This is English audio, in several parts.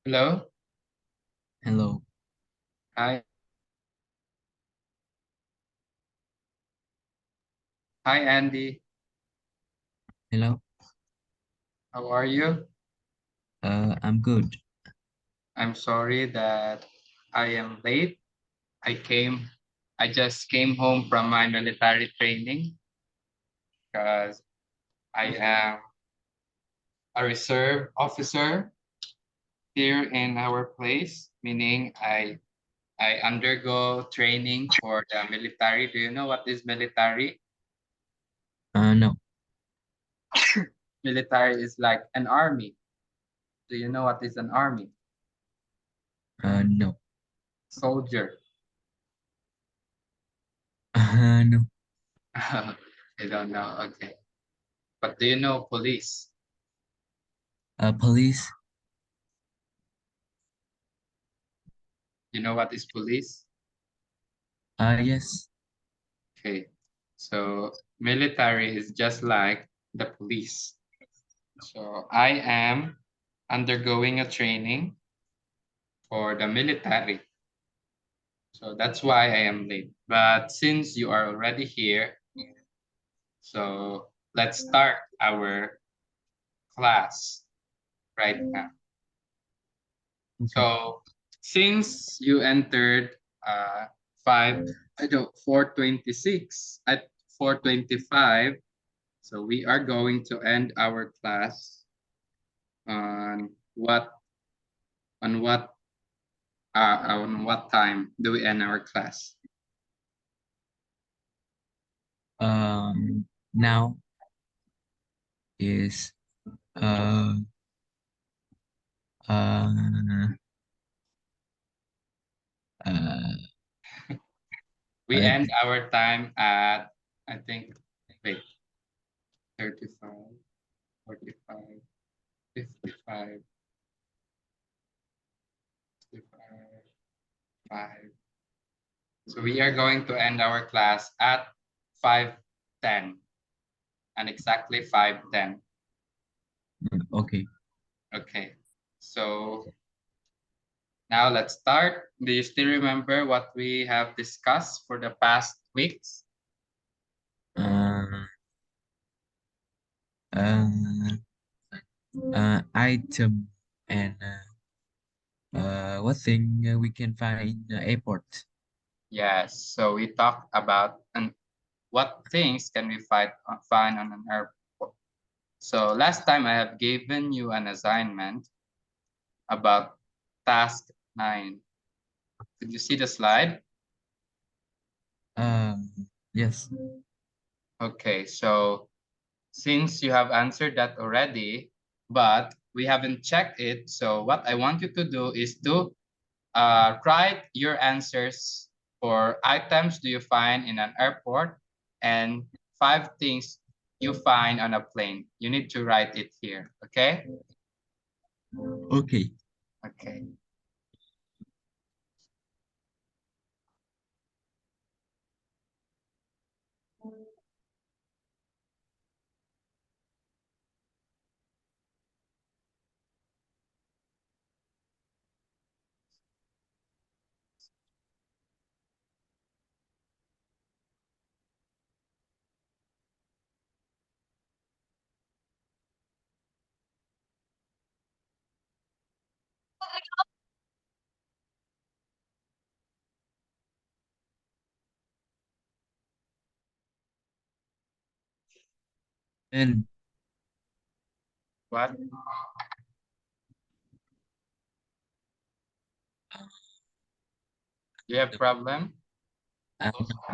Hello. Hello. Hi. Hi, Andy. Hello. How are you? I'm good. I'm sorry that I am late. I came, I just came home from my military training because I am a reserve officer here in our place, meaning I undergo training for the military. Do you know what is military? No. Military is like an army. Do you know what is an army? No. Soldier. No. I don't know. Okay. But do you know police? Police. You know what is police? Yes. Okay. So military is just like the police. So I am undergoing a training for the military. So that's why I am late. But since you are already here, so let's start our class right now. Okay. So since you entered five, I don't 426 at 425, so we are going to end our class on on what what time do we end our class? Now is uh uh uh We uh, end our time at I think wait 35, 45, 55, 55, 5. So we are going to end our class at 5:10 and exactly 5:10. okay. Okay. So now let's start. Do you still remember what we have discussed for the past weeks? Uh uh Item and what thing we can find in the airport? Yes. So we talked about what things can we find on an airport. So last time I have given you an assignment about task 9. Did you see the slide? Uh yes. Okay, so since you have answered that already, but we haven't checked it, so what I want you to do is to write your answers for items do you find in an airport and 5 things you find on a plane. You need to write it here, okay? Okay. Okay. And What? Do you have problem? I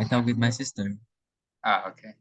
talk with my sister. Ah, okay.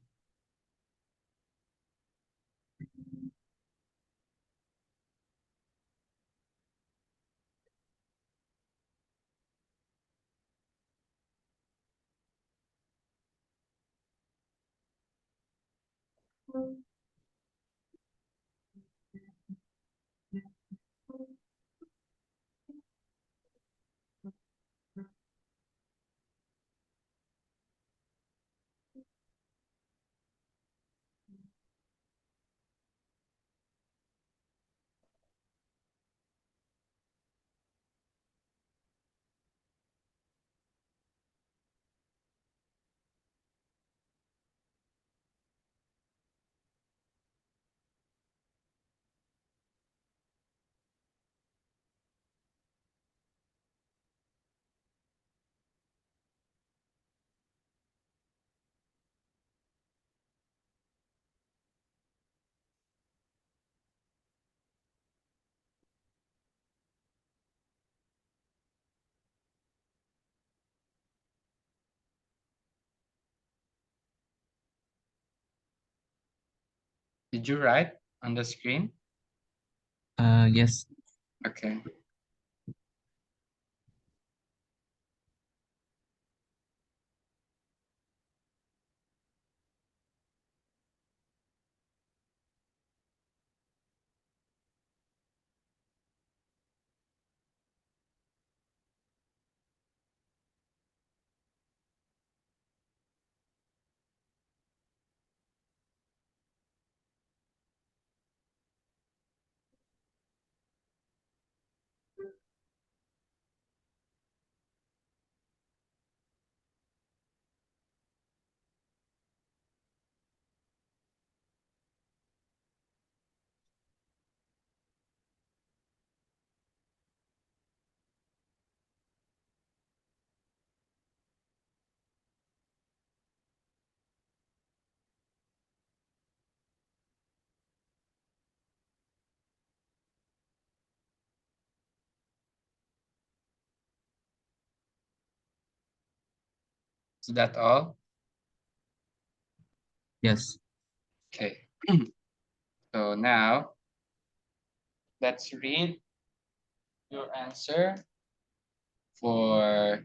Did you write on the screen? Yes. Okay. Is that all? Yes. Okay. So now let's read your answer for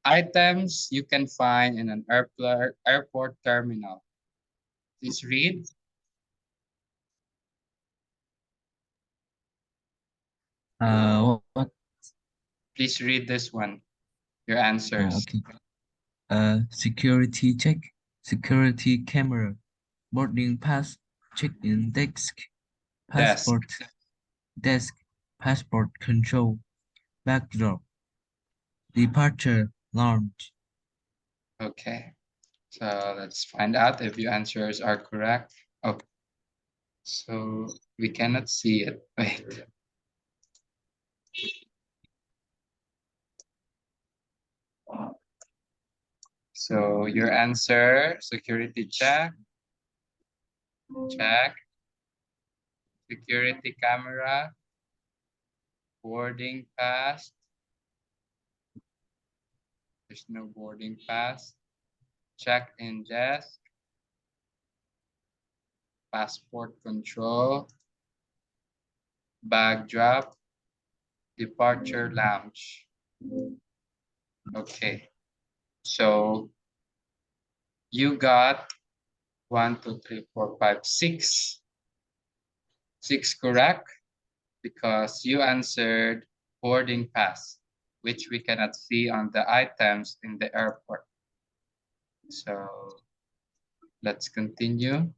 items you can find in an airport terminal. Please read. What? Please read this one. Your answers. Okay. Security check, security camera, boarding pass, check-in desk, Desk. passport desk, passport control, backdrop, departure lounge. Okay. So let's find out if your answers are correct. Oh, so we cannot see it. Wait. So your answer, security check, check, security camera, boarding pass. There's no boarding pass. Check-in desk, passport control, bag drop, departure lounge. Okay. So you got one, two, three, four, five, six. Six correct because you answered boarding pass, which we cannot see on the items in the airport. So let's continue.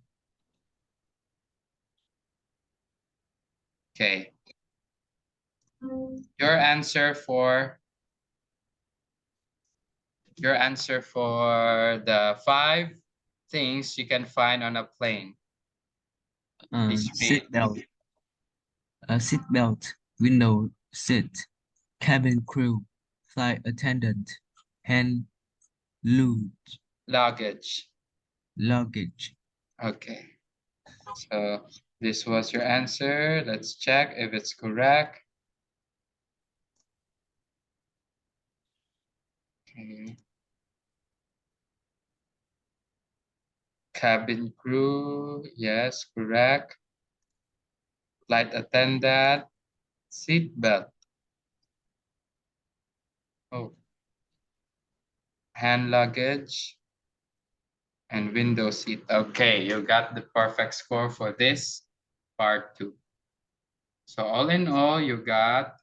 Okay. Your answer for the five things you can find on a plane. Please Seat read. belt, seat belt, window seat, cabin crew, flight attendant, hand luggage, Luggage. luggage. Okay. So this was your answer. Let's check if it's correct. Okay. Cabin crew, yes, correct. Flight attendant, seat belt. Oh, hand luggage and window seat. Okay, you got the perfect score for this part two. So all in all, you got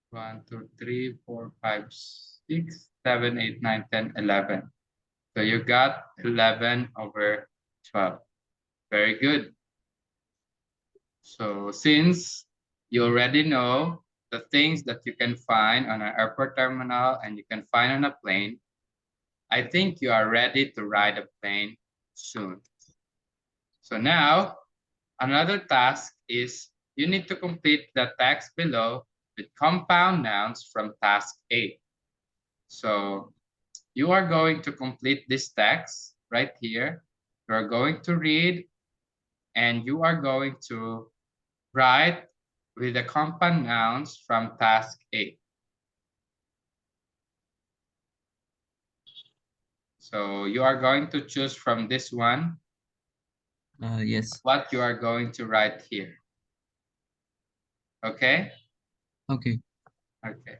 1, 2, 3, 4, 5, 6, 7, 8, 9, 10, 11. So you got 11 over 12. Very good. So since you already know the things that you can find on an airport terminal and you can find on a plane, I think you are ready to ride a plane soon. So now, another task is you need to complete the text below with compound nouns from task A. So you are going to complete this text right here. You are going to read and you are going to write with the compound nouns from task A. So you are going to choose from this one Yes. what you are going to write here. Okay? Okay. Okay.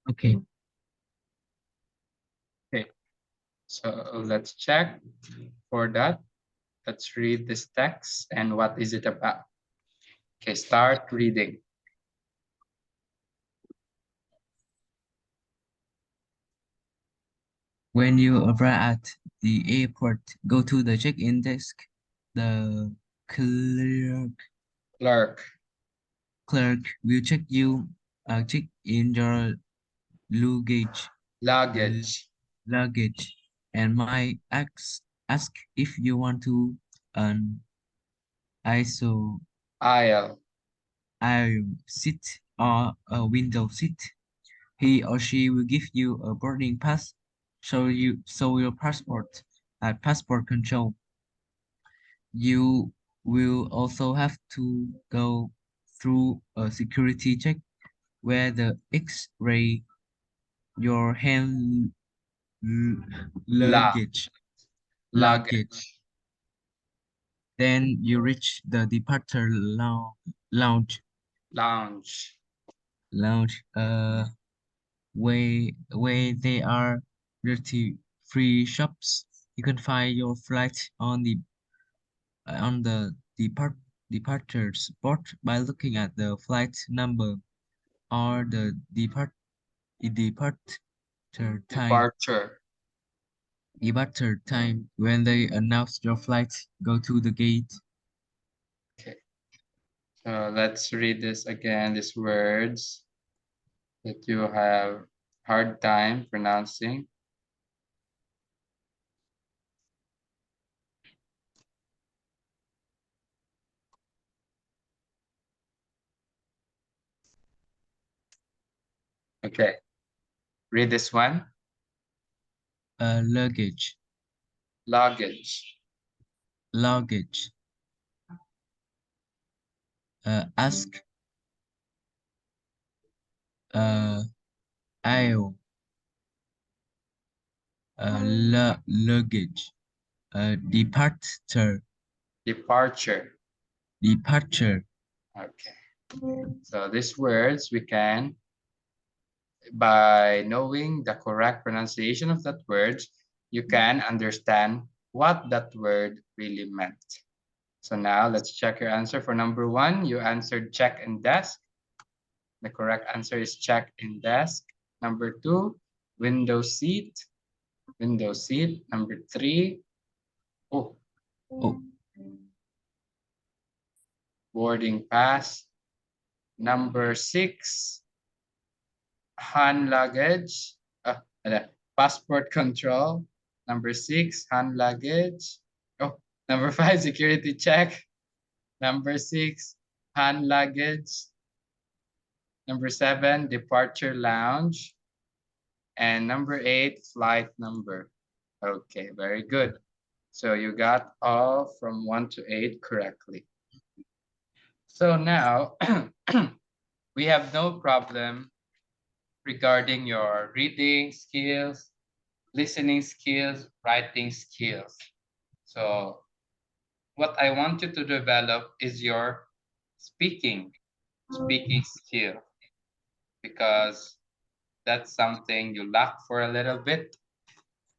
Okay. Okay. So let's check for that. Let's read this text and what is it about. Okay, start reading. When you arrive at the airport, go to the check-in desk. The Clerk, clerk will check in your luggage, l- luggage, luggage, and might ask if you want to an ISO aisle, aisle seat or a window seat. He or she will give you a boarding pass, show your passport at passport control. You will also have to go through a security check where the X-ray your hand la, luggage luggage. luggage, Then you reach the departure lounge lounge, lounge where they are dirty free shops. You can find your flight on the departure spot by looking at the flight number or the departure time. departure. Departure time. When they announce your flight, go to the gate. Okay, so let's read this again, these words that you have hard time pronouncing. Okay, read this one. Luggage, Luggage, luggage. Ask uh, aisle, luggage, departure, Departure. departure, Okay. So these words we can, by knowing the correct pronunciation of that word, you can understand what that word really meant. So now let's check your answer for number one. You answered check and desk. The correct answer is check and desk. Number two, window seat. Window seat. Number three, oh, oh, boarding pass. Number six, hand luggage. Passport control. Number six, hand luggage. Oh, number five, security check. Number six, hand luggage. Number seven, departure lounge. And number eight, flight number. Okay, very good. So you got all from 1 to 8 correctly. So now we have no problem regarding your reading skills, listening skills, writing skills. So what I want you to develop is your speaking skill, because that's something you lack for a little bit.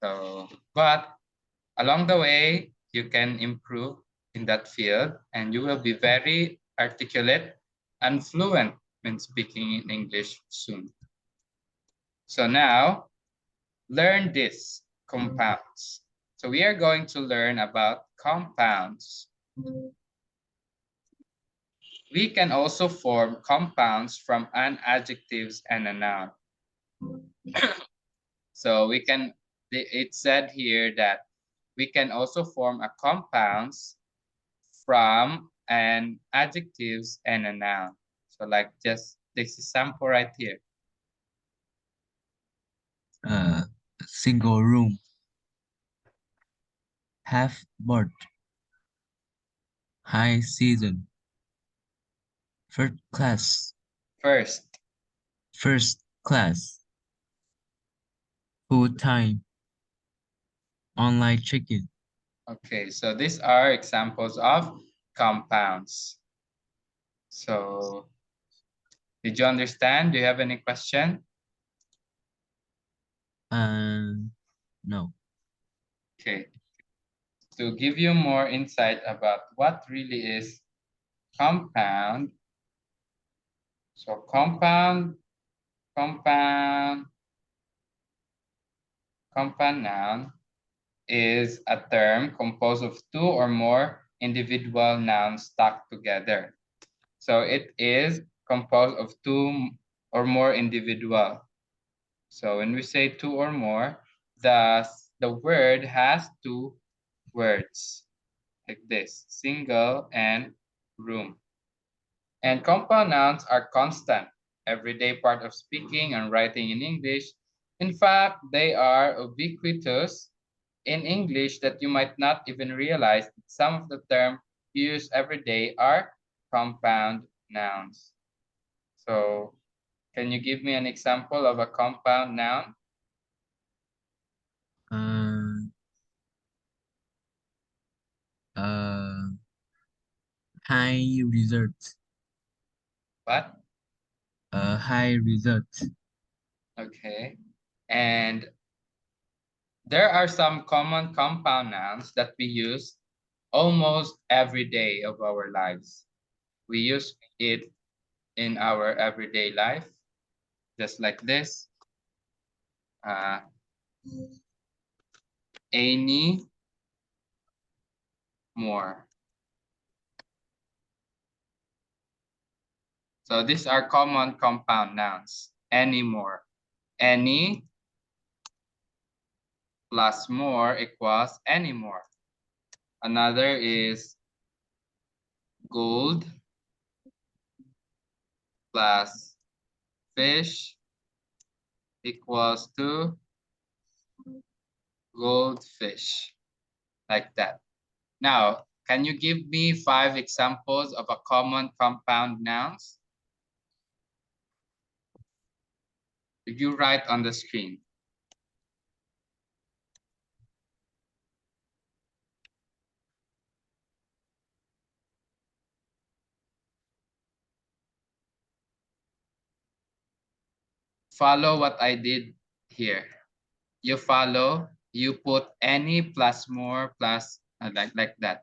So, but along the way, you can improve in that field and you will be very articulate and fluent when speaking in English soon. So now, learn this compounds. So we are going to learn about compounds. We can also form compounds from an adjectives and a noun. So we can, it said here that we can also form a compounds from an adjectives and a noun. So like just this example right here. uh, single room, half board, high season, first class, First, first class, full time, online check-in. okay, so these are examples of compounds. So did you understand? Do you have any question? No. Okay, to give you more insight about what really is compound. So compound, compound noun is a term composed of two or more individual nouns stuck together. So it is composed of two or more individual. So when we say two or more, the word has two words like this, single and room. And compound nouns are constant, everyday part of speaking and writing in English. In fact, they are ubiquitous in English that you might not even realize that some of the terms used every day are compound nouns. So, can you give me an example of a compound noun? Uh, uh, high result, What? high result, Okay. And there are some common compound nouns that we use almost every day of our lives. We use it in our everyday life, just like this. Uh, any more. So these are common compound nouns. Any more. Any plus more equals any more. Another is gold plus fish equals to goldfish, like that. Now, can you give me 5 examples of a common compound nouns? You write on the screen. Follow what I did here. You follow, you put any plus more plus like that.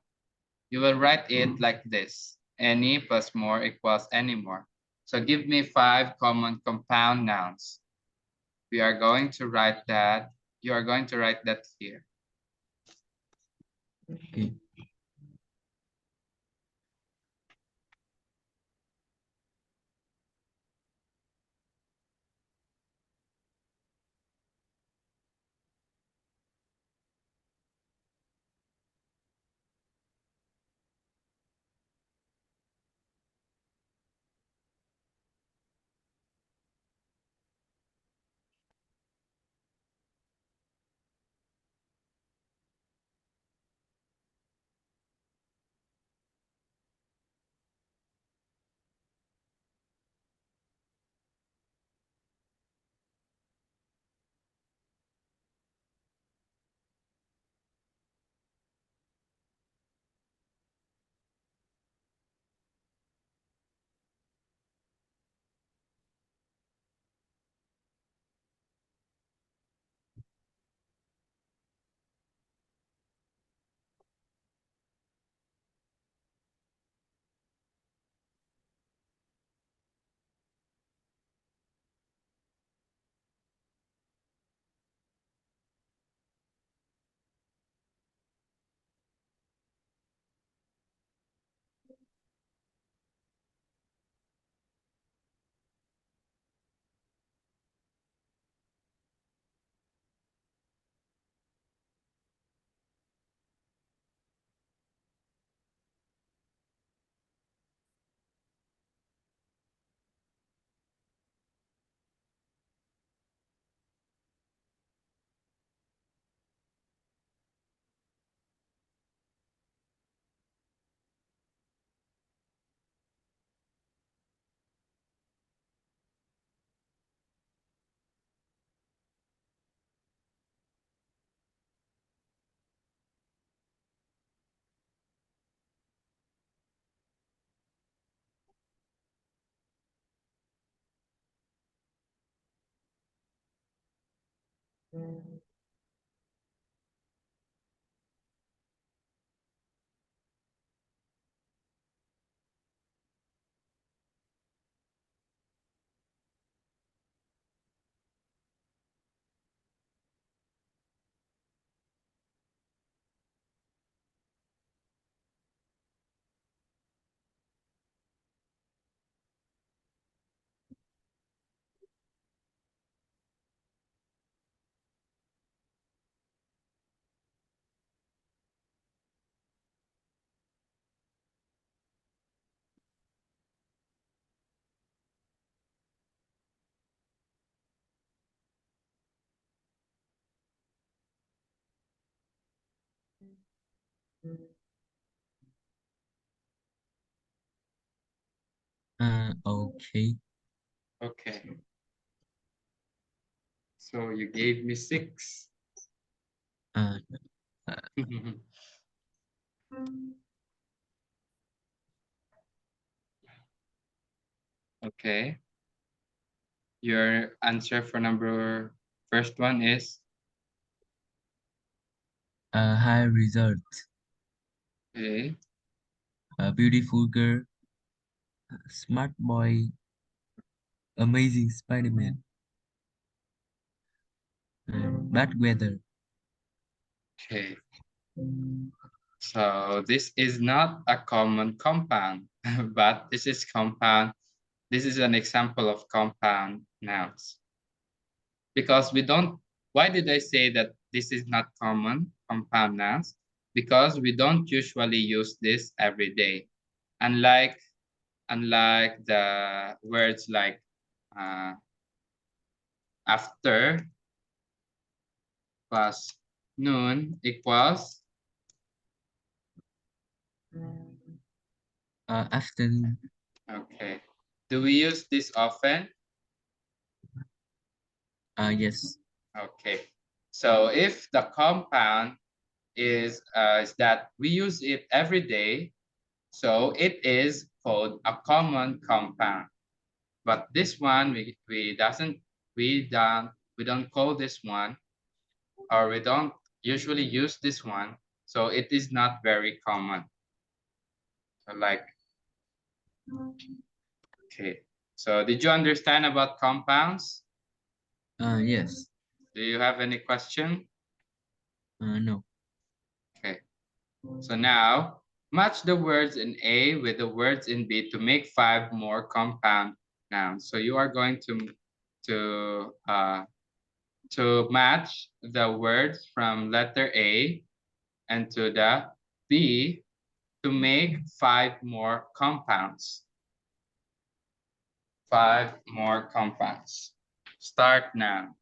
You will write it like this. Any plus more equals any more. So give me 5 common compound nouns. We are going to write that. You are going to write that here. Okay. Okay. Okay. So you gave me 6. Uh, Okay. Your answer for number first one is a high result. okay. A beautiful girl. Smart boy. Amazing Spider-Man. Bad weather. Okay. So this is not a common compound, but this is compound. This is an example of compound nouns. Because we don't, why did I say that this is not common compound nouns? Because we don't usually use this every day. Unlike unlike the words like uh, after plus noon equals. Afternoon. Okay. Do we use this often? Yes. Okay. So if the compound is that we use it every day, so it is called a common compound. But this one we don't call this one, or we don't usually use this one, so it is not very common. So like, okay. So did you understand about compounds? Yes. Do you have any question? No. Okay. So now match the words in A with the words in B to make five more compound nouns. So you are going to uh, to match the words from letter A and to the B to make five more compounds. Five more compounds. Start now.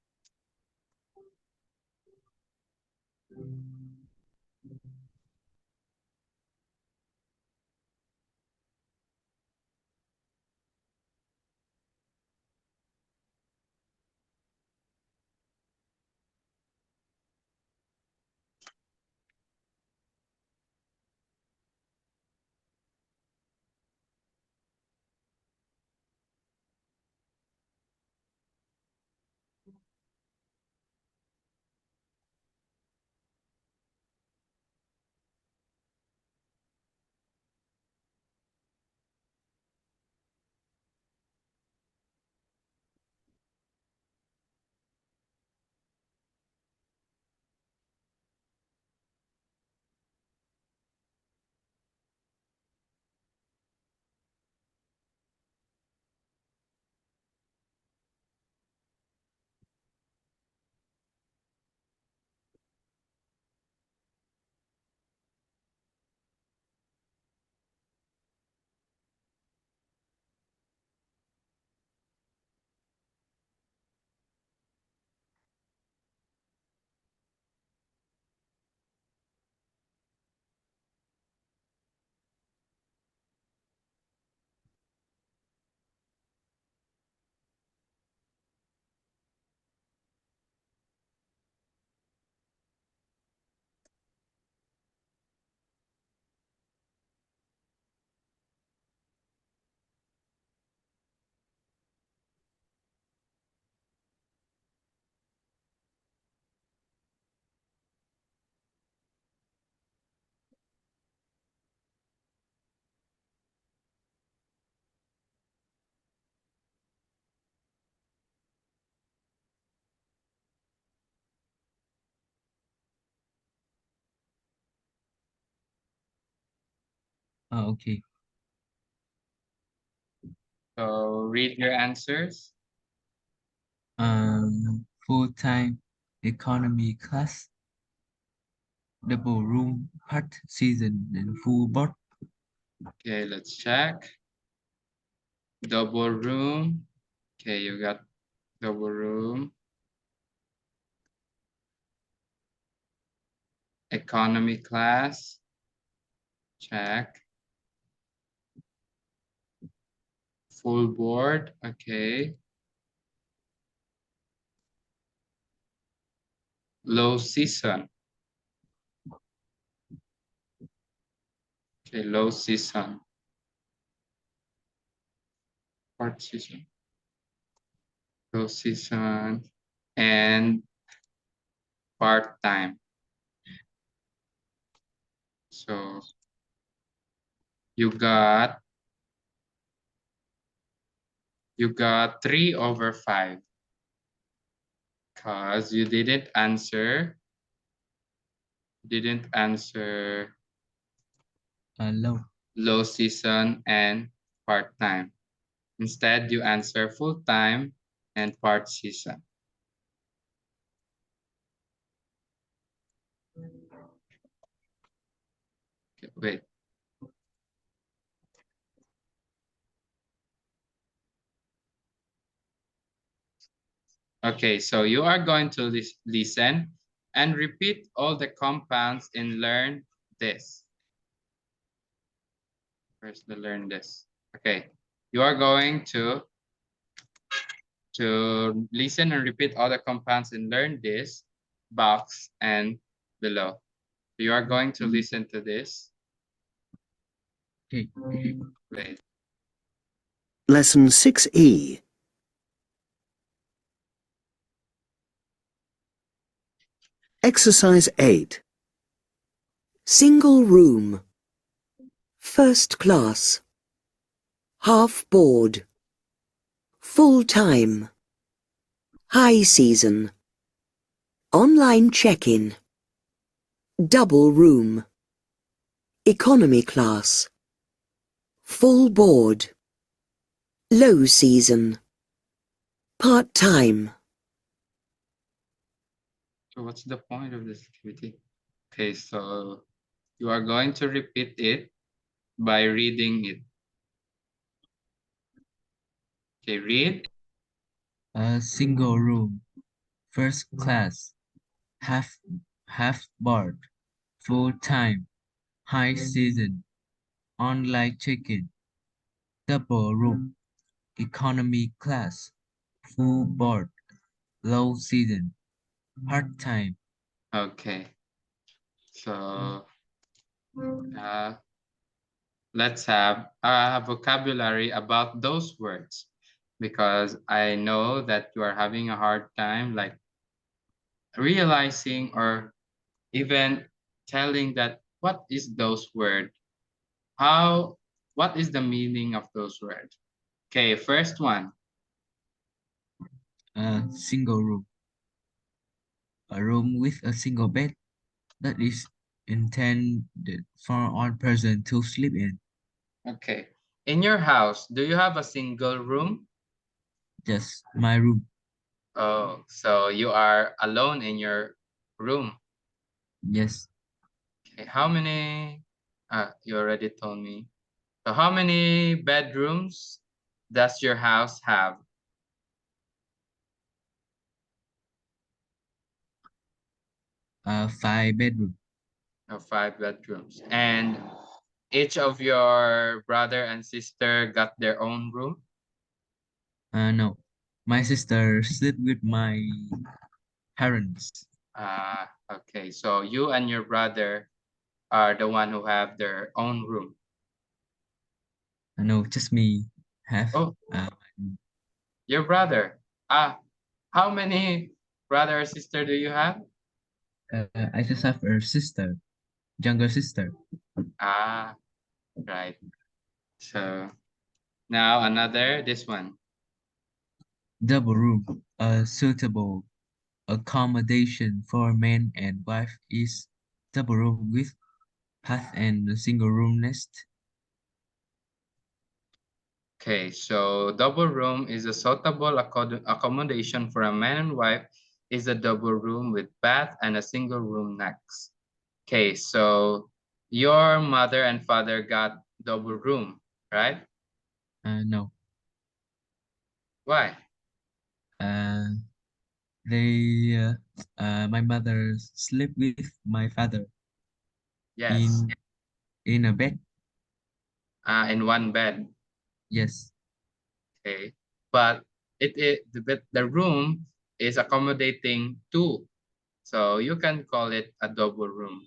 Okay. So read your answers. Full-time economy class, double room, part season, and full board. Okay, let's check. Double room. Okay, you got double room. Economy class. Check. Full board. Okay. Low season. Okay, low season. Part season. Low season. And part time. So you got 3/5 because you didn't answer Low. low season and part time. Instead, you answer full time and part season. Okay, wait. Okay, so you are going to listen and repeat all the compounds and learn this. First, learn this. Okay, you are going to To listen and repeat all the compounds and learn this box and below. You are going to listen to this. Okay. Wait. Lesson 6E. Exercise 8. Single room. First class. Half board. Full time. High season. Online check-in. Double room. Economy class. Full board. Low season. Part-time. So what's the point of this activity? Okay, so you are going to repeat it by reading it. Okay, read. A single room. First class. Half half board. Full time. High season. Online check-in. Double room. Economy class. Full board. Low season. Part time. Okay, so uh, let's have a vocabulary about those words because I know that you are having a hard time like realizing or even telling that what is those words, how, what is the meaning of those words. Okay, first one. A single room. A room with a single bed that is intended for one person to sleep in. Okay, in your house do you have a single room? Just my room. Oh, so you are alone in your room. Yes. Okay, how many, you already told me. So how many bedrooms does your house have? 5 bedroom. Five bedrooms. And each of your brother and sister got their own room? No. My sister sleep with my parents. Okay. So you and your brother are the one who have their own room. No, just me have. Oh, Uh, your brother. Ah, how many brother or sister do you have? I just have a sister, younger sister. Ah, right. So now another, this one. Double room. A suitable accommodation for man and wife is double room with bath and a single room nest. Okay, so double room is a suitable accommodation for a man and wife is a double room with bath and a single room next. Okay, so your mother and father got double room, right? No. Why? Uh, my mother sleep with my father Yes, in in a bed. in one bed. Yes. Okay, but the room is accommodating two, so you can call it a double room.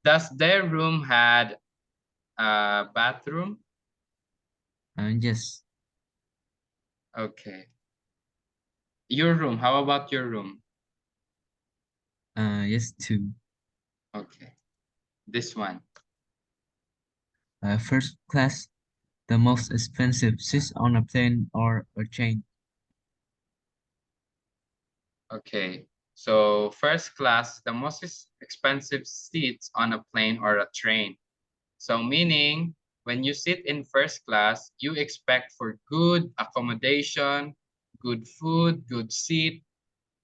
Does their room had a bathroom? And yes. Okay. Your room, how about your room? Yes, two. Okay. This one. First class, the most expensive seats on a plane or a train. Okay. So first class, the most expensive seats on a plane or a train. So meaning when you sit in first class, you expect for good accommodation, good food, good seat.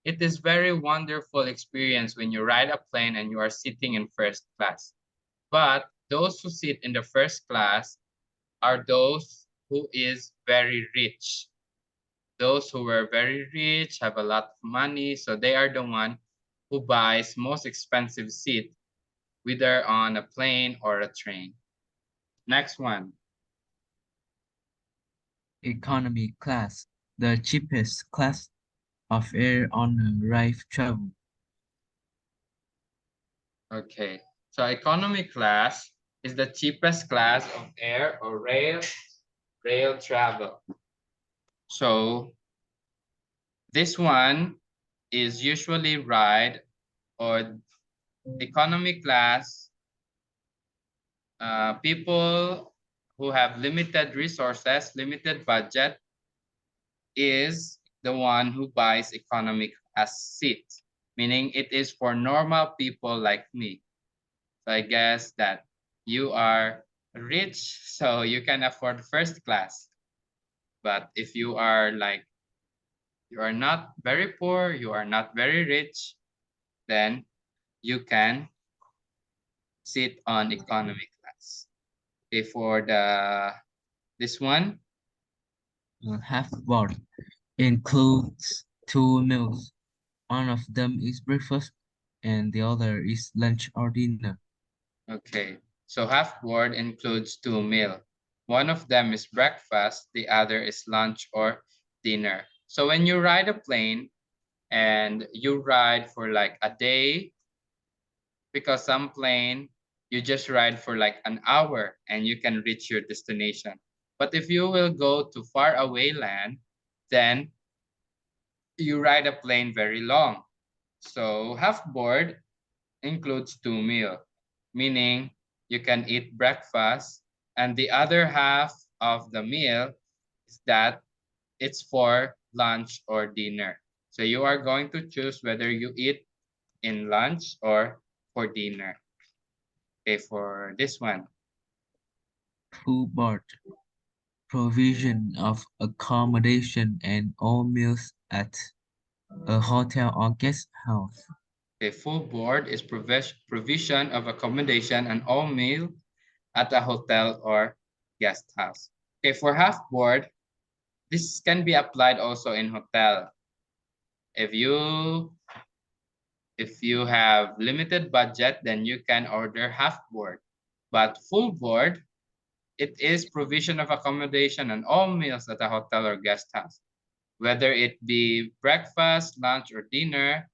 It is very wonderful experience when you ride a plane and you are sitting in first class. But those who sit in the first class are those who is very rich. Those who were very rich, have a lot of money, so they are the one who buys most expensive seat, whether on a plane or a train. Next one. Economy class. the cheapest class of air on a rail travel. Okay. So economy class is the cheapest class of air or rail travel. So this one is usually ride or economy class. People who have limited resources, limited budget, is the one who buys economy class seat, meaning it is for normal people like me. So I guess that you are rich, so you can afford first class. But if you are like, you are not very poor, you are not very rich, then you can sit on economy class. Okay, for this one, Half board includes two meals. One of them is breakfast and the other is lunch or dinner. okay. So half board includes two meal. One of them is breakfast, the other is lunch or dinner. So when you ride a plane and you ride for like a day, because some plane you just ride for like an hour and you can reach your destination. But if you will go to far away land, then you ride a plane very long. So half board includes two meal, meaning you can eat breakfast and the other half of the meal is that it's for lunch or dinner. So you are going to choose whether you eat in lunch or for dinner. Okay, for this one. Full board provision of accommodation and all meals at a hotel or guest house. Okay, full board is provision of accommodation and all meal at a hotel or guest house. Okay, for half board, this can be applied also in hotel. If you have limited budget, then you can order half board. But full board, it is provision of accommodation and all meals at a hotel or guest house. Whether it be breakfast, lunch, or dinner,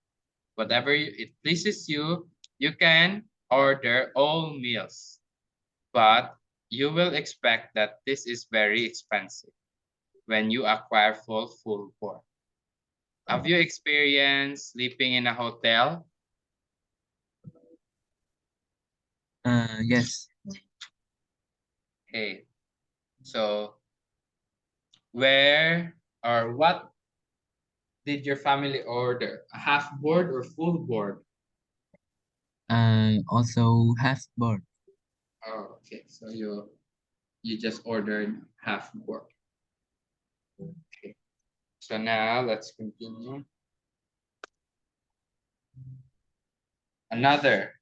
whatever it pleases you, you can order all meals. But you will expect that this is very expensive when you acquire full board. Have you experienced sleeping in a hotel? Yes, Okay, so where or what did your family order? A half board or full board? also half board. Oh, okay. So you just ordered half board. Okay. So now let's continue. Another.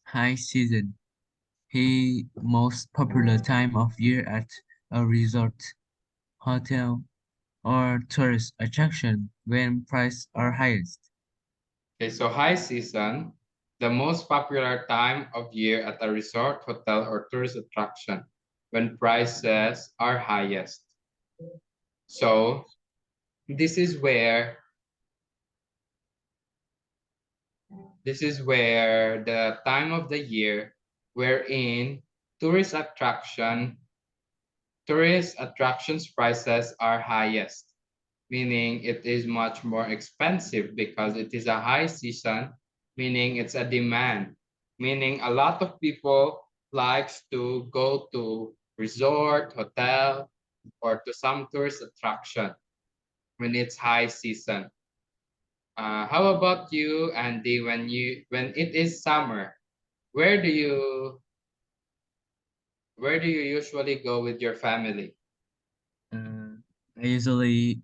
High season, the most popular time of year at a resort, hotel, or tourist attraction when prices are highest. Okay, so high season, the most popular time of year at a resort, hotel, or tourist attraction when prices are highest. So this is where the time of the year wherein tourist attractions prices are highest, meaning it is much more expensive because it is a high season, meaning it's a demand, meaning a lot of people likes to go to resort, hotel, or to some tourist attraction when it's high season. How about you, Andy? When it is summer, where do you where do you usually go with your family? Uh, I usually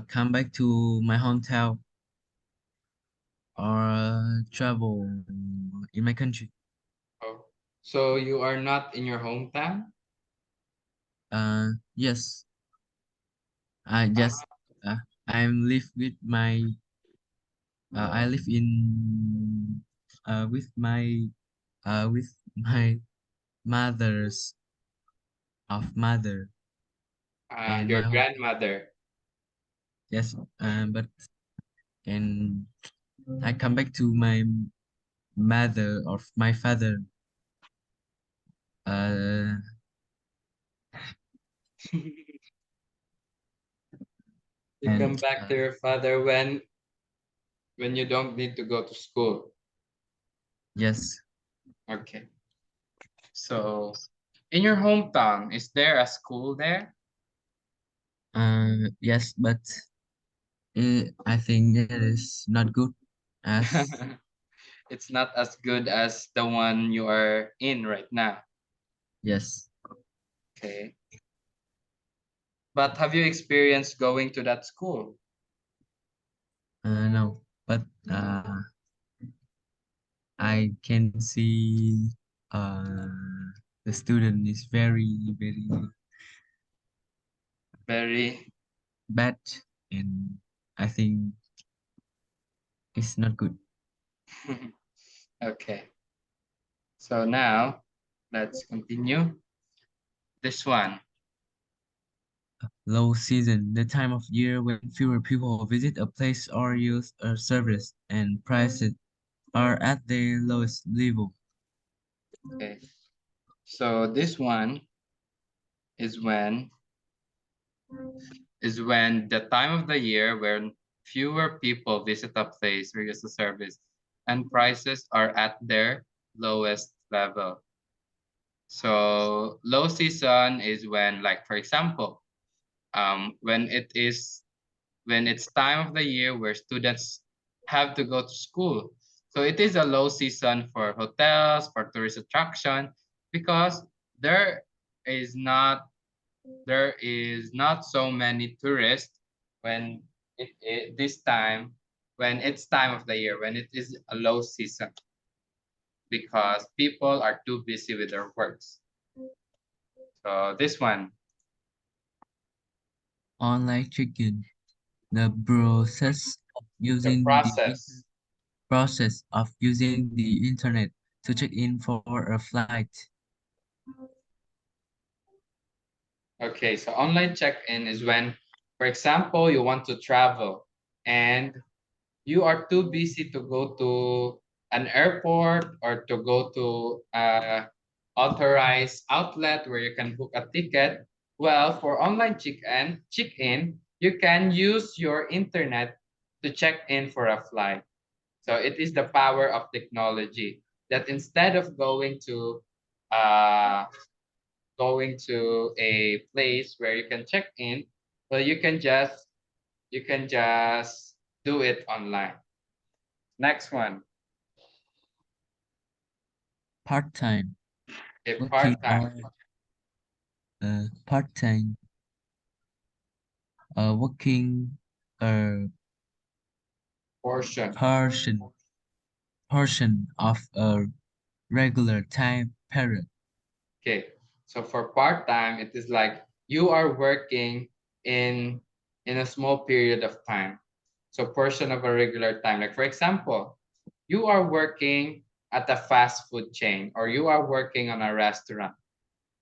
come back to my hometown or travel in my country. Oh, so you are not in your hometown? Yes, I just uh, I'm live with my I live in with my mother's of mother. and Your my home. grandmother. Yes, but and I come back to my mother or my father. Uh, You come and back to your father when you don't need to go to school. yes, Okay. So, in your hometown, is there a school there? yes, but I think it is not good as It's not as good as the one you are in right now. yes. Okay. But have you experienced going to that school? No, but I can see the student is very Very. bad, and I think it's not good. Okay. So now let's continue. This one. Low season, the time of year when fewer people visit a place or use a service, and prices are at their lowest level. Okay. So this one is when the time of the year when fewer people visit a place or use a service and prices are at their lowest level. So low season is when, like for example, when it's time of the year where students have to go to school. So it is a low season for hotels, for tourist attraction, because there is not there is not so many tourists when this time when it's time of the year when it is a low season because people are too busy with their works. So this one, Online check-in, the the process. process of using the internet to check in for a flight. Okay, so online check-in is when, for example, you want to travel and you are too busy to go to an airport or to go to a authorized outlet where you can book a ticket. Well, for online check-in, you can use your internet to check in for a flight. So it is the power of technology that instead of uh, going to a place where you can check in, well, you can just do it online. Next one, Part-time, a working part-time or part-time, working a portion. portion portion of a regular time period. Okay, so for part-time, it is like you are working in in a small period of time. So portion of a regular time. Like for example, you are working at a fast food chain or you are working on a restaurant.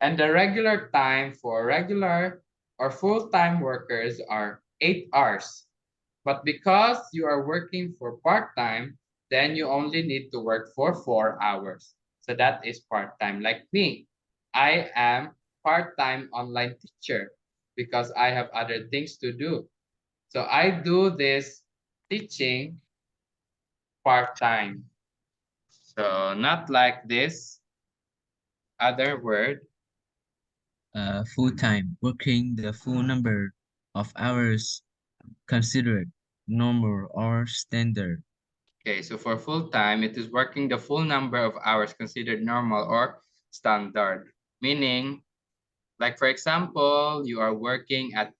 And the regular time for regular or full-time workers are 8 hours. But because you are working for part-time, then you only need to work for 4 hours. So that is part-time. Like me, I am part-time online teacher because I have other things to do. So I do this teaching part-time. So not like this other word. Full-time, working the full number of hours considered normal or standard. Okay, so for full-time, it is working the full number of hours considered normal or standard. Meaning, like for example, you are working at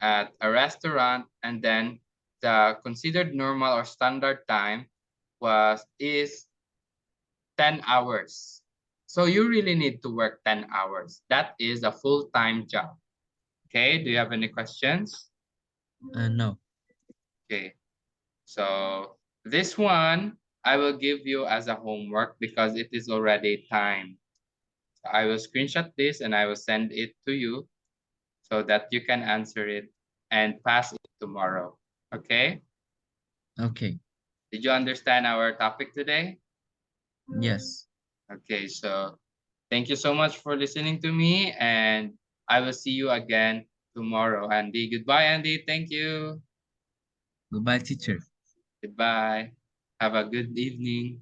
a restaurant and then the considered normal or standard time is 10 hours. So you really need to work 10 hours. That is a full-time job. Okay, do you have any questions? No. Okay, so this one I will give you as a homework because it is already time. So I will screenshot this and I will send it to you. so that you can answer it and pass it tomorrow. Okay? Okay. Did you understand our topic today? Yes. Okay, so thank you so much for listening to me, and I will see you again tomorrow. Andy, goodbye, Andy. Thank you. Goodbye, teacher. Goodbye. Have a good evening.